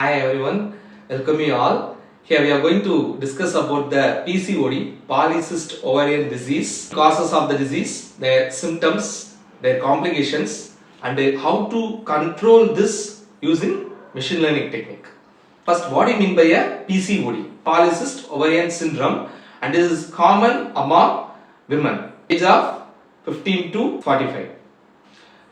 Hi everyone, welcome you all. Here we are going to discuss about the PCOD, Polycystic Ovarian Disease, causes of the disease, their symptoms, their complications, and how to control this using machine learning technique. First, what do you mean by a PCOD, Polycystic Ovarian Syndrome, and it is common among women, age of 15 to 45.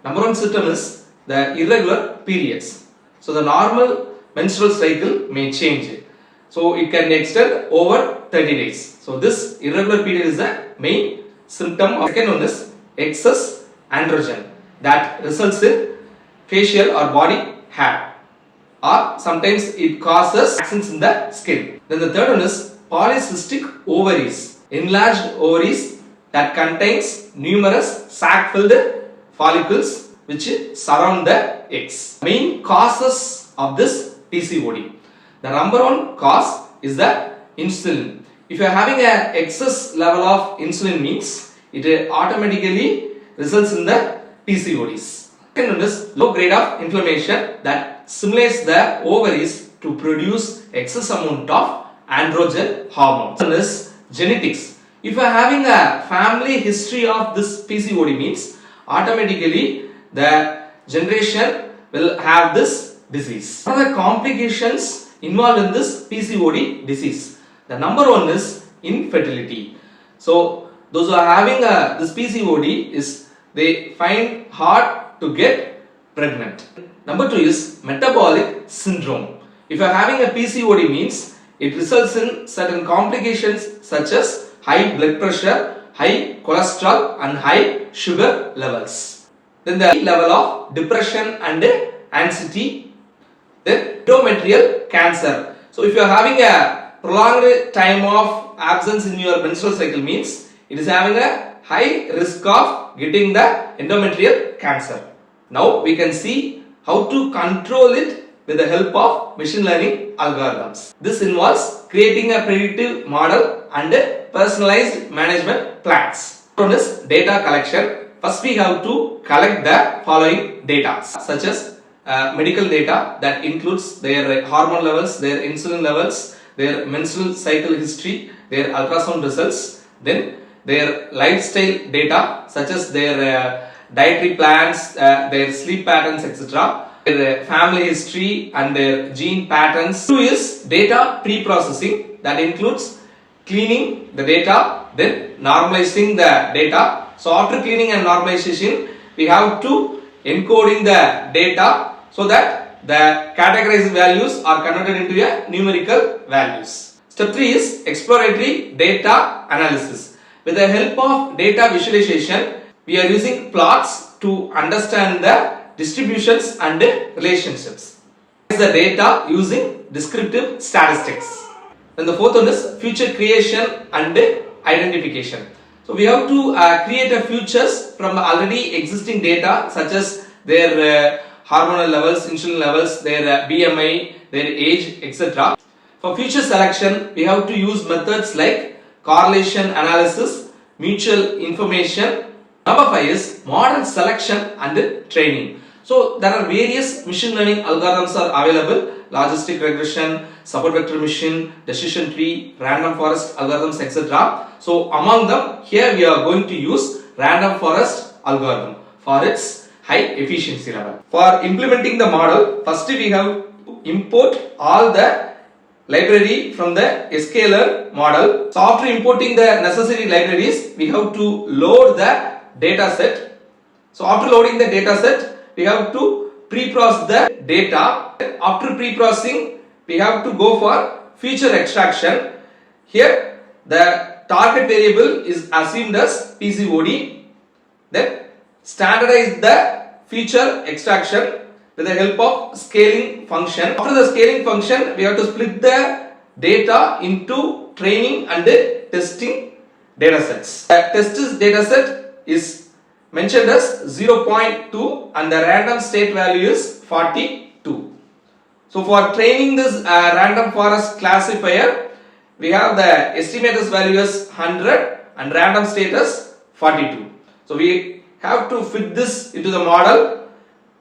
Number one symptom is the irregular periods. So the normal menstrual cycle may change. So it can extend over 30 days. So this irregular period is the main symptom. Second one is excess androgen that results in facial or body hair, or sometimes it causes accidents in the skin. Then the third one is polycystic ovaries, enlarged ovaries that contains numerous sac-filled follicles which surround the eggs. Main causes of this PCOD. The number one cause is the insulin. If you are having an excess level of insulin means it automatically results in the PCODs. Second one is low grade of inflammation that stimulates the ovaries to produce excess amount of androgen hormones. One is genetics. If you are having a family history of this PCOD means automatically the generation will have this disease. What are the complications involved in this PCOD disease? The number one is infertility. So those who are having this PCOD is they find hard to get pregnant. Number two is metabolic syndrome. If you are having a PCOD means it results in certain complications such as high blood pressure, high cholesterol and high sugar levels. Then the level of depression and anxiety. Then endometrial cancer. So if you are having a prolonged time of absence in your menstrual cycle means it is having a high risk of getting the endometrial cancer. Now we can see how to control it with the help of machine learning algorithms. This involves creating a predictive model and personalized management plans. One is data collection. First we have to collect the following data such as medical data that includes their hormone levels, their insulin levels, their menstrual cycle history, their ultrasound results, then their lifestyle data such as their dietary plans, their sleep patterns, etc., their family history and their gene patterns. Two is data pre-processing that includes cleaning the data, then normalizing the data. So after cleaning and normalization, we have to encoding the data so that the categorized values are converted into a numerical values. Step 3 is exploratory data analysis. With the help of data visualization, we are using plots to understand the distributions and relationships. The data using descriptive statistics. Then the fourth one is feature creation and identification. So we have to create a features from already existing data such as their hormonal levels, insulin levels, their BMI, their age, etc. For feature selection, we have to use methods like correlation analysis, mutual information. Number 5 is model selection and training. So there are various machine learning algorithms are available: logistic regression, support vector machine, decision tree, random forest algorithms, etc. So among them, here we are going to use random forest algorithm for its high efficiency level. For implementing the model, first we have to import all the library from the scalar model. So after importing the necessary libraries, we have to load the data set. So after loading the data set, we have to pre-process the data. After pre-processing, we have to go for feature extraction. Here the target variable is assumed as PCOD. Then standardize the feature extraction with the help of scaling function. After the scaling function, we have to split the data into training and testing datasets. The test dataset is mentioned as 0.2 and the random state value is 42. So for training this random forest classifier, we have the estimated value as 100 and random state as 42. So we have to fit this into the model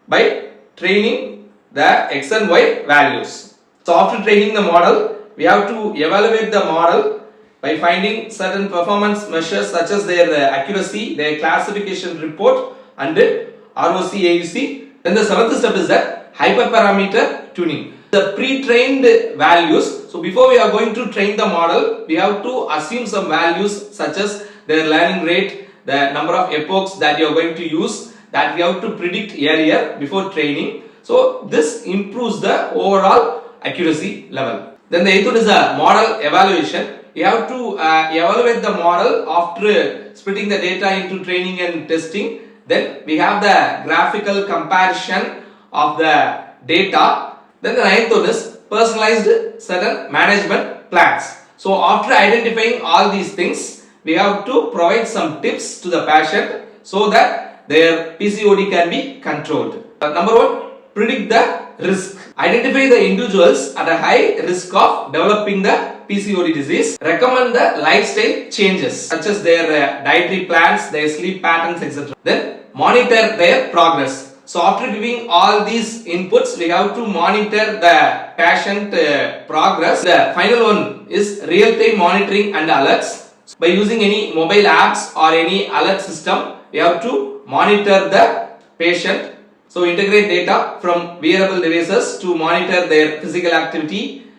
by training the x and y values. So after training the model, we have to evaluate the model by finding certain performance measures such as their accuracy, their classification report and ROC AUC. Then the seventh step is that hyperparameter tuning. The pre-trained values. So before we are going to train the model, we have to assume some values such as their learning rate, the number of epochs that you are going to use, that we have to predict earlier before training. So this improves the overall accuracy level. Then the eighth one is a model evaluation. You have to evaluate the model after splitting the data into training and testing. Then we have the graphical comparison of the data. Then the ninth one is personalized certain management plans. So after identifying all these things, we have to provide some tips to the patient so that their PCOD can be controlled. Number one, predict the risk. Identify the individuals at a high risk of developing the PCOD disease. Recommend the lifestyle changes such as their dietary plans, their sleep patterns, etc. Then monitor their progress. So after giving all these inputs, we have to monitor the patient progress. The final one is real-time monitoring and alerts. By using any mobile apps or any alert system, we have to monitor the patient. So integrate data from wearable devices to monitor their physical activity.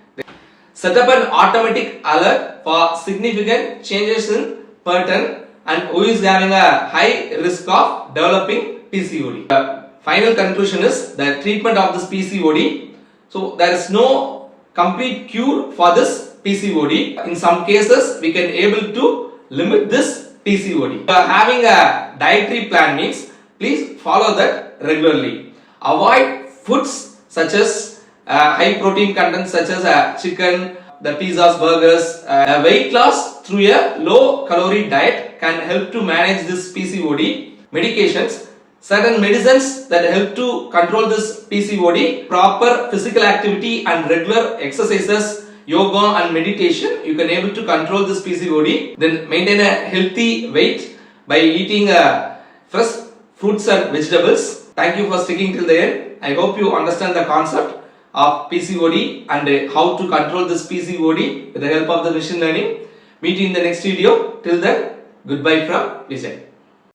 Set up an automatic alert for significant changes in pattern and who is having a high risk of developing PCOD. The final conclusion is the treatment of this PCOD. So there is no complete cure for this PCOD. In some cases, we can able to limit this PCOD. Having a dietary plan means please follow that regularly. Avoid foods such as high protein content such as chicken, the pizzas, burgers. Weight loss through a low calorie diet can help to manage this PCOD. Medications. Certain medicines that help to control this PCOD. Proper physical activity and regular exercises, yoga and meditation, you can able to control this PCOD. Then maintain a healthy weight by eating fresh fruits and vegetables. Thank you for sticking till the end. I hope you understand the concept of PCOD and how to control this PCOD with the help of the machine learning. Meet you in the next video. Till then, goodbye from Vijay.